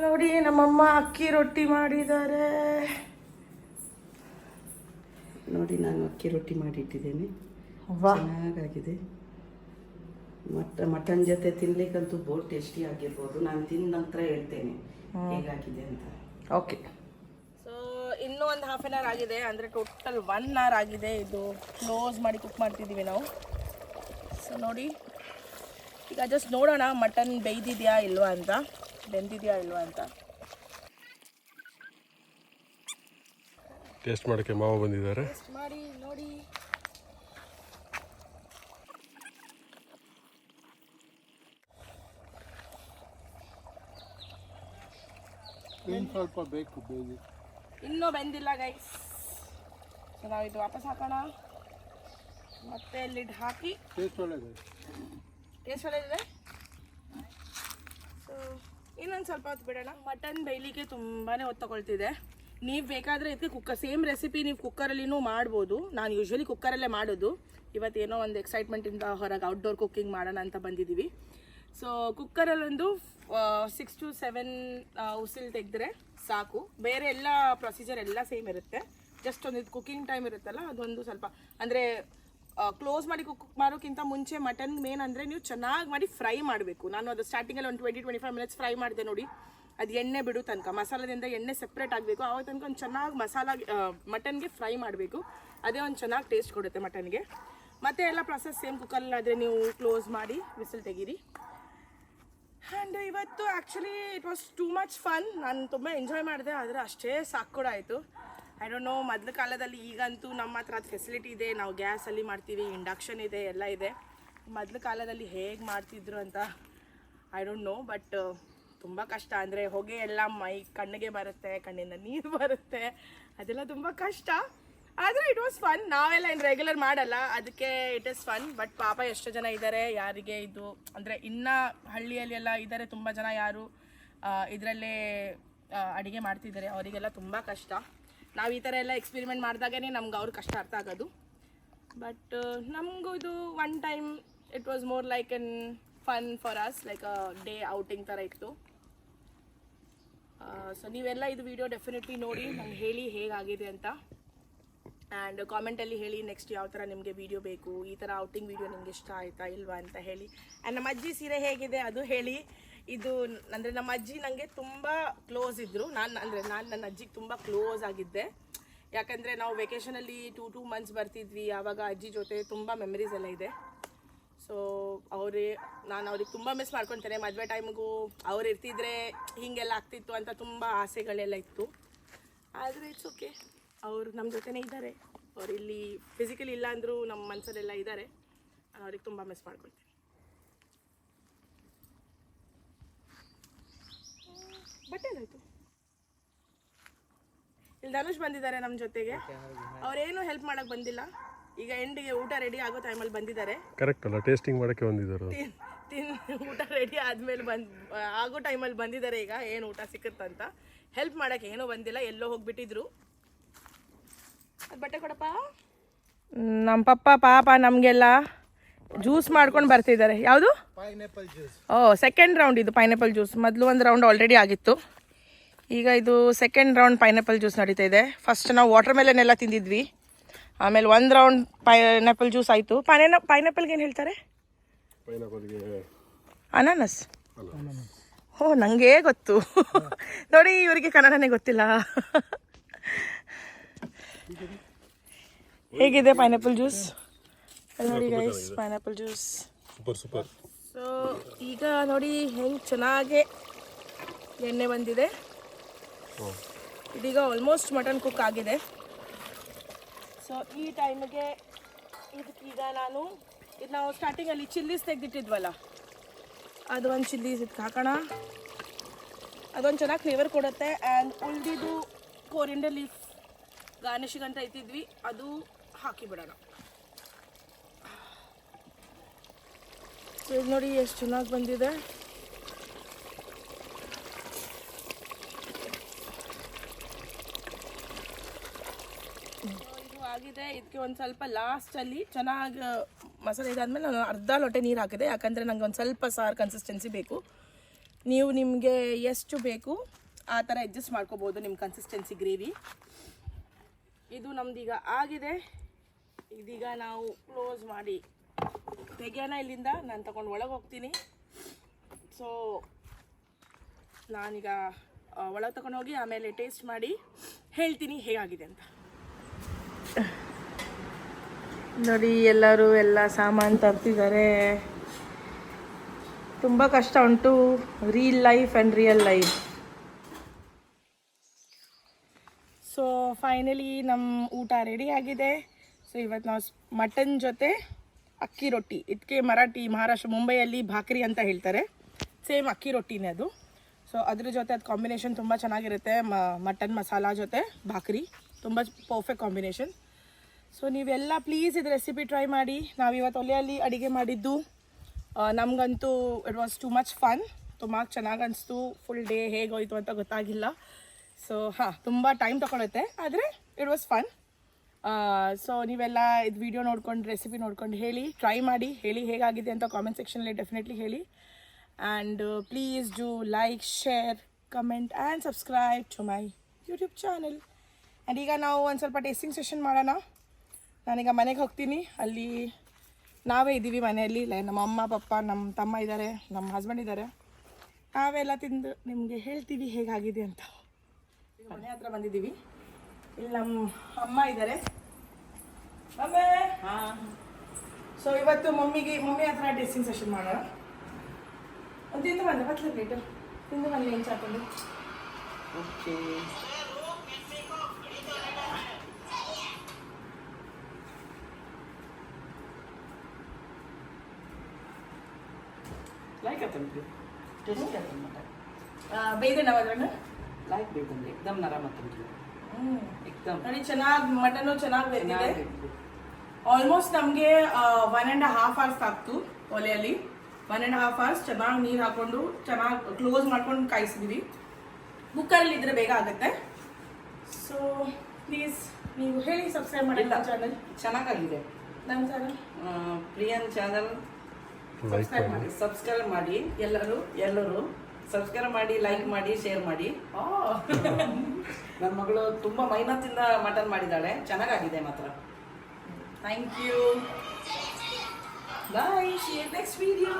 ನೋಡಿ, ನಮ್ಮಮ್ಮ ಅಕ್ಕಿ ರೊಟ್ಟಿ ಮಾಡಿದ್ದಾರೆ. ನೋಡಿ, ನಾನು ಅಕ್ಕಿ ರೊಟ್ಟಿ ಮಾಡಿಟ್ಟಿದ್ದೇನೆ. ಚೆನ್ನಾಗಾಗಿದೆ. ಮಟನ್ ಜೊತೆ ತಿನ್ಲಿಕ್ಕಂತೂ ಬಹು ಟೇಸ್ಟಿ ಆಗಿರ್ಬೋದು. ನಾನು ತಿಂದ ನಂತರ ಹೇಳ್ತೇನೆ ಹೇಗಾಗಿದೆ ಅಂತ. ಓಕೆ. ಸೊ ಇನ್ನು ಇನ್ನೂ ಒಂದು ಹಾಫ್ ಆನ್ ಅವರ್ ಆಗಿದೆ, ಅಂದರೆ ಟೋಟಲ್ 1 hour ಆಗಿದೆ. ಇದು ಕ್ಲೋಸ್ ಮಾಡಿ ಕುಕ್ ಮಾಡ್ತಿದ್ದೀವಿ ನಾವು. ಸೊ ನೋಡಿ, ಈಗ ಜಸ್ಟ್ ನೋಡೋಣ ಮಟನ್ ಬೆಂದಿದೆಯಾ ಇಲ್ವಾ ಅಂತ. ಟೇಸ್ಟ್ ಮಾಡೋಕ್ಕೆ ಮಾವ ಬಂದಿದ್ದಾರೆ. ಟೇಸ್ಟ್ ಮಾಡಿ ನೋಡಿ. ಸ್ವಲ್ಪ ಬೇಕು ಬೇಗ. ಇನ್ನೂ ಬೆಂದಿಲ್ಲ ಗೈಸ್. ಸೊ ನಾವು ಇದು ವಾಪಸ್ ಹಾಕೋಣ, ಮತ್ತೆ ಲಿಡ್ ಹಾಕಿ. ಟೇಸ್ಟ್ ಒಳ್ಳೆಇದೆ. ಸೊ ಇನ್ನೊಂದು ಸ್ವಲ್ಪ ಹೊತ್ತು ಬಿಡೋಣ. ಮಟನ್ ಬೇಯಲಿಕ್ಕೆ ತುಂಬಾ ಹೊತ್ತು ತಗೊಳ್ತಿದೆ. ನೀವು ಬೇಕಾದರೆ ಇದಕ್ಕೆ ಸೇಮ್ ರೆಸಿಪಿ ನೀವು ಕುಕ್ಕರಲ್ಲಿನೂ ಮಾಡ್ಬೋದು. ನಾನು ಯೂಶ್ವಲಿ ಕುಕ್ಕರಲ್ಲೇ ಮಾಡೋದು. ಇವತ್ತೇನೋ ಒಂದು ಎಕ್ಸೈಟ್ಮೆಂಟಿಂದ ಹೊರಗೆ ಔಟ್ಡೋರ್ ಕುಕ್ಕಿಂಗ್ ಮಾಡೋಣ ಅಂತ ಬಂದಿದ್ದೀವಿ. ಸೊ ಕುಕ್ಕರಲ್ಲೊಂದು 6 to 7 ಉಸಿಲ್ ತೆಗೆದ್ರೆ ಸಾಕು. ಬೇರೆ ಎಲ್ಲ ಪ್ರೊಸೀಜರ್ ಎಲ್ಲ ಸೇಮ್ ಇರುತ್ತೆ. ಜಸ್ಟ್ ಒಂದು ಕುಕ್ಕಿಂಗ್ ಟೈಮ್ ಇರುತ್ತಲ್ಲ, ಅದೊಂದು ಸ್ವಲ್ಪ ಅಂದರೆ ಕ್ಲೋಸ್ ಮಾಡಿ ಕುಕ್ ಮಾಡೋಕ್ಕಿಂತ ಮುಂಚೆ ಮಟನ್ ಮೇನ್ ಅಂದರೆ ನೀವು ಚೆನ್ನಾಗಿ ಮಾಡಿ ಫ್ರೈ ಮಾಡಬೇಕು. ನಾನು ಅದು ಸ್ಟಾರ್ಟಿಂಗಲ್ಲಿ ಒಂದು 20-25 minutes ಫ್ರೈ ಮಾಡಿದೆ ನೋಡಿ. ಅದು ಎಣ್ಣೆ ಬಿಡು ತನಕ, ಮಸಾಲದಿಂದ ಎಣ್ಣೆ ಸೆಪ್ರೇಟ್ ಆಗಬೇಕು. ಆವಾಗ ತನಕ ಒಂದು ಚೆನ್ನಾಗಿ ಮಟನ್ಗೆ ಫ್ರೈ ಮಾಡಬೇಕು. ಅದೇ ಒಂದು ಚೆನ್ನಾಗಿ ಟೇಸ್ಟ್ ಕೊಡುತ್ತೆ ಮಟನ್ಗೆ. ಮತ್ತು ಎಲ್ಲ ಪ್ರೊಸೆಸ್ ಸೇಮ್ ಕುಕ್ಕರಲ್ಲಾದರೆ ನೀವು ಕ್ಲೋಸ್ ಮಾಡಿ ವಿಸಿಲ್ ತೆಗೀರಿ. ಆ್ಯಂಡ್ ಇವತ್ತು actually it was too much fun. ನಾನು ತುಂಬ ಎಂಜಾಯ್ ಮಾಡಿದೆ, ಆದರೆ ಅಷ್ಟೇ ಸಾಕು ಕೂಡ ಆಯಿತು. ಐ ಡೋಂಟ್ ನೋ, ಮೊದಲ ಕಾಲದಲ್ಲಿ ಈಗಂತೂ ನಮ್ಮ ಹತ್ರ ಅದು ಫೆಸಿಲಿಟಿ ಇದೆ, ನಾವು ಗ್ಯಾಸಲ್ಲಿ ಮಾಡ್ತೀವಿ, ಇಂಡಕ್ಷನ್ ಇದೆ, ಎಲ್ಲ ಇದೆ. ಮೊದಲ ಕಾಲದಲ್ಲಿ ಹೇಗೆ ಮಾಡ್ತಿದ್ರು ಅಂತ ಐ ಡೋಂಟ್ ನೋ. ಬಟ್ ತುಂಬ ಕಷ್ಟ. ಅಂದರೆ ಹೊಗೆ ಎಲ್ಲ ಕಣ್ಣಿಗೆ ಬರುತ್ತೆ, ಕಣ್ಣಿಂದ ನೀರು ಬರುತ್ತೆ, ಅದೆಲ್ಲ ತುಂಬ ಕಷ್ಟ. ಆದರೆ ಇಟ್ ವಾಸ್ ಫನ್. ನಾವೆಲ್ಲ ಏನು ರೆಗ್ಯುಲರ್ ಮಾಡಲ್ಲ, ಅದಕ್ಕೆ ಇಟ್ ಈಸ್ ಫನ್. ಬಟ್ ಪಾಪ ಎಷ್ಟು ಜನ ಇದ್ದಾರೆ ಯಾರಿಗೆ ಇದು ಅಂದರೆ ಇನ್ನೂ ಹಳ್ಳಿಯಲ್ಲಿ ಎಲ್ಲ ಇದ್ದಾರೆ ತುಂಬ ಜನ ಯಾರು ಇದರಲ್ಲೇ ಅಡುಗೆ ಮಾಡ್ತಿದ್ದಾರೆ, ಅವರಿಗೆಲ್ಲ ತುಂಬ ಕಷ್ಟ. ನಾವು ಈ ಥರ ಎಲ್ಲ ಎಕ್ಸ್ಪೆರಿಮೆಂಟ್ ಮಾಡಿದಾಗೇ ನಮ್ಗೆ ಅವ್ರ ಕಷ್ಟ ಅರ್ಥ ಆಗೋದು. ಬಟ್ ನಮಗೂ ಇದು one time it was more like an fun for us, like a day outing ಥರ ಇತ್ತು. ಸೊ ನೀವೆಲ್ಲ ಇದು ವಿಡಿಯೋ ಡೆಫಿನೆಟ್ಲಿ ನೋಡಿ ನಂಗೆ ಹೇಳಿ ಹೇಗಾಗಿದೆ ಅಂತ. ಆ್ಯಂಡ್ ಕಾಮೆಂಟಲ್ಲಿ ಹೇಳಿ ನೆಕ್ಸ್ಟ್ ಯಾವ ಥರ ನಿಮಗೆ ವೀಡಿಯೋ ಬೇಕು, ಈ ಥರ ಔಟಿಂಗ್ ವೀಡಿಯೋ ನಿಮ್ಗೆ ಇಷ್ಟ ಆಯಿತಾ ಇಲ್ವಾ ಅಂತ ಹೇಳಿ. ಆ್ಯಂಡ್ ನಮ್ಮ ಅಜ್ಜಿ ಸೀರೆ ಹೇಗಿದೆ ಅದು ಹೇಳಿ. ಇದು ಅಂದರೆ ನಮ್ಮ ಅಜ್ಜಿ ನನಗೆ ತುಂಬ ಕ್ಲೋಸ್ ಇದ್ದರು. ನಾನು ನನ್ನ ಅಜ್ಜಿಗೆ ತುಂಬ ಕ್ಲೋಸ್ ಆಗಿದ್ದೆ. ಯಾಕಂದರೆ ನಾವು ವೆಕೇಷನಲ್ಲಿ 2 months ಬರ್ತಿದ್ವಿ. ಆವಾಗ ಅಜ್ಜಿ ಜೊತೆ ತುಂಬ ಮೆಮರೀಸ್ ಎಲ್ಲ ಇದೆ. ಸೊ ನಾನು ಅವ್ರಿಗೆ ತುಂಬ ಮಿಸ್ ಮಾಡ್ಕೊತೇನೆ. ಮದುವೆ ಟೈಮಿಗೂ ಅವ್ರು ಇರ್ತಿದ್ರೆ ಹೀಗೆಲ್ಲ ಆಗ್ತಿತ್ತು ಅಂತ ತುಂಬ ಆಸೆಗಳೆಲ್ಲ ಇತ್ತು. ಆದರೆ ಇಟ್ಸ್ ಓಕೆ, ಅವರು ನಮ್ಮ ಜೊತೆನೇ ಇದ್ದಾರೆ. ಅವ್ರು ಇಲ್ಲಿ ಫಿಸಿಕಲಿ ಇಲ್ಲ ಅಂದರೂ ನಮ್ಮ ಮನಸ್ಸಲ್ಲೆಲ್ಲ ಇದ್ದಾರೆ. ನಾನು ಅವ್ರಿಗೆ ತುಂಬ ಮಿಸ್ ಮಾಡ್ಕೊಳ್ತೀನಿ. ಬಟ್ ಏನಾಯಿತು, ಇಲ್ಲಿ ಧನುಷ್ ಬಂದಿದ್ದಾರೆ ನಮ್ಮ ಜೊತೆಗೆ. ಅವರೇನು ಹೆಲ್ಪ್ ಮಾಡೋಕ್ಕೆ ಬಂದಿಲ್ಲ. ಈಗ ಎಂಡಿಗೆ ಊಟ ರೆಡಿ ಆಗೋ ಟೈಮಲ್ಲಿ ಬಂದಿದ್ದಾರೆ. ಕರೆಕ್ಟ್ ಅಲ್ಲ, ಟೇಸ್ಟಿಂಗ್ ಮಾಡೋಕ್ಕೆ ಬಂದಿದ್ದಾರೆ. ಊಟ ರೆಡಿ ಆದಮೇಲೆ ಆಗೋ ಟೈಮಲ್ಲಿ ಬಂದಿದ್ದಾರೆ. ಈಗ ಏನು ಊಟ ಸಿಕ್ಕುತ್ತಂತ ಹೆಲ್ಪ್ ಮಾಡೋಕ್ಕೆ ಏನೂ ಬಂದಿಲ್ಲ, ಎಲ್ಲೋ ಹೋಗಿಬಿಟ್ಟಿದ್ರು. ಬಟ್ಟೆ ಕೊಡಪ್ಪ. ನಮ್ಮ ಪಪ್ಪ ಪಾಪ ನಮಗೆಲ್ಲ ಜ್ಯೂಸ್ ಮಾಡ್ಕೊಂಡು ಬರ್ತಿದ್ದಾರೆ. ಯಾವುದು? Pineapple juice. ಸೆಕೆಂಡ್ ರೌಂಡ್ ಇದು ಪೈನಾಪಲ್ ಜ್ಯೂಸ್. ಮೊದಲು ಒಂದು ರೌಂಡ್ ಆಲ್ರೆಡಿ ಆಗಿತ್ತು, ಈಗ ಇದು ಸೆಕೆಂಡ್ ರೌಂಡ್ ಪೈನಾಪಲ್ ಜ್ಯೂಸ್ ನಡೀತಾ ಇದೆ. ಫಸ್ಟ್ ನಾವು ವಾಟರ್ ಮೆಲನ್ ಎಲ್ಲ ತಿಂದಿದ್ವಿ, ಆಮೇಲೆ ಒಂದು ರೌಂಡ್ ಪೈನಾಪಲ್ ಜ್ಯೂಸ್ ಆಯಿತು. ಪೈನಾಪಲ್ಗೆ ಏನು ಹೇಳ್ತಾರೆ? ಅನಾನಸ್. ನನಗೇ ಗೊತ್ತು ನೋಡಿ, ಇವರಿಗೆ ಕನ್ನಡನೇ ಗೊತ್ತಿಲ್ಲ. ಹೇಗಿದೆ ಪೈನಾಪಲ್ ಜ್ಯೂಸ್? ನೋಡಿ guys, pineapple juice super. So ಈಗ ನೋಡಿ ಹೆಂಗೆ ಚೆನ್ನಾಗೆ ಎಣ್ಣೆ ಬಂದಿದೆ. ಇದೀಗ ಆಲ್ಮೋಸ್ಟ್ ಮಟನ್ ಕುಕ್ ಆಗಿದೆ. ಸೊ ಈ ಟೈಮಿಗೆ ಇದಕ್ಕೀಗ ನಾವು ಸ್ಟಾರ್ಟಿಂಗಲ್ಲಿ ಚಿಲ್ಲೀಸ್ ತೆಗೆದಿಟ್ಟಿದ್ವಲ್ಲ, ಅದು ಒಂದು ಚಿಲ್ಲೀಸ್ ಇದಕ್ಕೆ ಹಾಕೋಣ. ಅದೊಂದು ಚೆನ್ನಾಗಿ ಫ್ಲೇವರ್ ಕೊಡುತ್ತೆ. ಆ್ಯಂಡ್ ಉಳಿದಿದ್ದು ಕೊರಿಯಂಡರ್ ಲೀಫ್ ಗಾರ್ನಿಷಿಂಗ್ ಅಂತ ಇಟ್ಟಿದ್ವಿ, ಅದು ಹಾಕಿಬಿಡೋಣ. ಇದು ನೋಡಿ ಎಷ್ಟು ಚೆನ್ನಾಗಿ ಬಂದಿದೆ. ಇದು ಆಗಿದೆ. ಇದಕ್ಕೆ ಒಂದು ಸ್ವಲ್ಪ ಲಾಸ್ಟಲ್ಲಿ ಚೆನ್ನಾಗಿ ಮಸಾಲೆ ಇದಾದ್ಮೇಲೆ ನಾನು ಅರ್ಧ ಲೋಟೆ ನೀರು ಹಾಕಿದೆ. ಯಾಕಂದರೆ ನನಗೆ ಒಂದು ಸ್ವಲ್ಪ ಸಾರು ಕನ್ಸಿಸ್ಟೆನ್ಸಿ ಬೇಕು. ನೀವು ನಿಮಗೆ ಎಷ್ಟು ಬೇಕು ಆ ಥರ ಅಡ್ಜಸ್ಟ್ ಮಾಡ್ಕೋಬೋದು ನಿಮ್ಮ ಕನ್ಸಿಸ್ಟೆನ್ಸಿ ಗ್ರೇವಿ. ಇದು ನಮ್ದೀಗ ಆಗಿದೆ. ಇದೀಗ ನಾವು ಕ್ಲೋಸ್ ಮಾಡಿ ತೆಗೆಯೋಣ ಇಲ್ಲಿಂದ. ನಾನು ತಗೊಂಡು ಒಳಗೆ ಹೋಗ್ತೀನಿ. ಸೊ ನಾನೀಗ ಒಳಗೆ ತಗೊಂಡು ಹೋಗಿ ಆಮೇಲೆ ಟೇಸ್ಟ್ ಮಾಡಿ ಹೇಳ್ತೀನಿ ಹೇಗಾಗಿದೆ ಅಂತ. ನೋಡಿ ಎಲ್ಲರೂ ಎಲ್ಲ ಸಾಮಾನು ತರ್ತಿದ್ದಾರೆ. ತುಂಬ ಕಷ್ಟ ಉಂಟು reel life and real life. So finally ನಮ್ಮ ಊಟ ರೆಡಿ ಆಗಿದೆ. ಸೊ ಇವತ್ತು ನಾವು ಮಟನ್ ಜೊತೆ ಅಕ್ಕಿ ರೊಟ್ಟಿ, ಇದಕ್ಕೆ ಮಹಾರಾಷ್ಟ್ರ ಮುಂಬೈಯಲ್ಲಿ ಭಾಕರಿ ಅಂತ ಹೇಳ್ತಾರೆ, ಸೇಮ್ ಅಕ್ಕಿ ರೊಟ್ಟಿನೇ ಅದು. ಸೊ ಅದ್ರ ಜೊತೆ ಅದು ಕಾಂಬಿನೇಷನ್ ತುಂಬ ಚೆನ್ನಾಗಿರುತ್ತೆ. ಮಟನ್ ಮಸಾಲ ಜೊತೆ ಭಾಕರಿ ತುಂಬ ಪರ್ಫೆಕ್ಟ್ ಕಾಂಬಿನೇಷನ್. ಸೊ ನೀವೆಲ್ಲ ಪ್ಲೀಸ್ ಇದು ರೆಸಿಪಿ ಟ್ರೈ ಮಾಡಿ. ನಾವಿವತ್ತು ಒಲೆಯಲ್ಲಿ ಅಡುಗೆ ಮಾಡಿದ್ದು. ನಮಗಂತೂ it was too much fun. ತುಂಬ ಚೆನ್ನಾಗಿ ಅನಿಸ್ತು. ಫುಲ್ ಡೇ ಹೇಗೋಯ್ತು ಅಂತ ಗೊತ್ತಾಗಿಲ್ಲ. ಸೊ ತುಂಬ ಟೈಮ್ ತೊಗೊಳುತ್ತೆ, ಆದರೆ ಇಟ್ ವಾಸ್ ಫನ್. ಸೊ ನೀವೆಲ್ಲ ಇದು ವಿಡಿಯೋ ನೋಡ್ಕೊಂಡು ರೆಸಿಪಿ ನೋಡ್ಕೊಂಡು ಹೇಳಿ, ಟ್ರೈ ಮಾಡಿ, ಹೇಳಿ ಹೇಗಾಗಿದೆ ಅಂತ ಕಾಮೆಂಟ್ ಸೆಕ್ಷನಲ್ಲಿ ಡೆಫಿನೆಟ್ಲಿ ಹೇಳಿ. And please do like, share, comment and subscribe to my YouTube channel. And ಈಗ ನಾವು ಒಂದು ಸ್ವಲ್ಪ ಟೇಸ್ಟಿಂಗ್ ಸೆಷನ್ ಮಾಡೋಣ. ನಾನೀಗ ಮನೆಗೆ ಹೋಗ್ತೀನಿ. ಅಲ್ಲಿ ನಾವೇ ಇದ್ದೀವಿ ಮನೆಯಲ್ಲಿ. ನಮ್ಮ ಅಮ್ಮ ಪಪ್ಪ ನಮ್ಮ ತಮ್ಮ ಇದ್ದಾರೆ, ನಮ್ಮ ಹಸ್ಬೆಂಡ್ ಇದ್ದಾರೆ. ನಾವೆಲ್ಲ ತಿಂದು ನಿಮಗೆ ಹೇಳ್ತೀವಿ ಹೇಗಾಗಿದೆ ಅಂತ. ಈಗ ಮನೆ ಹತ್ರ ಬಂದಿದ್ದೀವಿ. ಇಲ್ಲಿ ನಮ್ಮ ಅಮ್ಮ ಇದ್ದಾರೆ. ಸೊ ಇವತ್ತು ಮಮ್ಮಿ ಹತ್ರ ಟೇಸ್ಟಿಂಗ್ ಸೆಷನ್ ಮಾಡೋಣ. ಒಂದು ತಿಂದು ಬಂದೆ ಬಟ್ಲ ಪ್ಲೇಟು ತಿಂದು ಬಂದೆ ಏನು ಚಾಕೊಂಡು. ಓಕೆ, ಲೈಕ್ ಆತಂತ್ರಿ, ಟೇಸ್ಟಿ ಆತಂತ. ಬೇಯ್ದೆ ನಾವು ಅದ್ರನ್ನ ಲೈಕ್ ಬೇಕಂದ್ರೆ ಎಕ್ದಮ್ ನರಮ್ ಆತಂತ್ರಿ. ಎಕ್ದಮ್ ನೋಡಿ ಚೆನ್ನಾಗಿ ಮಟನ್ನು ಚೆನ್ನಾಗಿ ಬೆಂದಿದೆ. ಆಲ್ಮೋಸ್ಟ್ ನಮಗೆ 1.5 hours ಆಗ್ತು ಒಲೆಯಲ್ಲಿ. 1.5 hours ಚೆನ್ನಾಗಿ ನೀರು ಹಾಕೊಂಡು ಚೆನ್ನಾಗಿ ಕ್ಲೋಸ್ ಮಾಡ್ಕೊಂಡು ಕಾಯಿಸಿದ್ವಿ. ಕುಕ್ಕರಲ್ಲಿ ಇದ್ರೆ ಬೇಗ ಆಗುತ್ತೆ. ಸೊ ಪ್ಲೀಸ್ ನೀವು ಹೇಳಿ, ಸಬ್ಸ್ಕ್ರೈಬ್ ಮಾಡಿ ನನ್ನ ಚಾನಲ್. ಚೆನ್ನಾಗಾಗಿದೆ ನನ್ನ ಚಾನಲ್ ಪ್ರಿಯನ್ ಚಾನಲ್. ಸಬ್ಸ್ಕ್ರೈಬ್ ಮಾಡಿ ಎಲ್ಲರೂ ಸಬ್ಸ್ಕ್ರೈಬ್ ಮಾಡಿ, ಲೈಕ್ ಮಾಡಿ, ಶೇರ್ ಮಾಡಿ. ನನ್ನ ಮಗಳು ತುಂಬ ಮೈನತ್ತಿಂದ ಮಟನ್ ಮಾಡಿದ್ದಾಳೆ, ಚೆನ್ನಾಗಾಗಿದೆ ಮಾತ್ರ. Thank you. Bye, see you next video.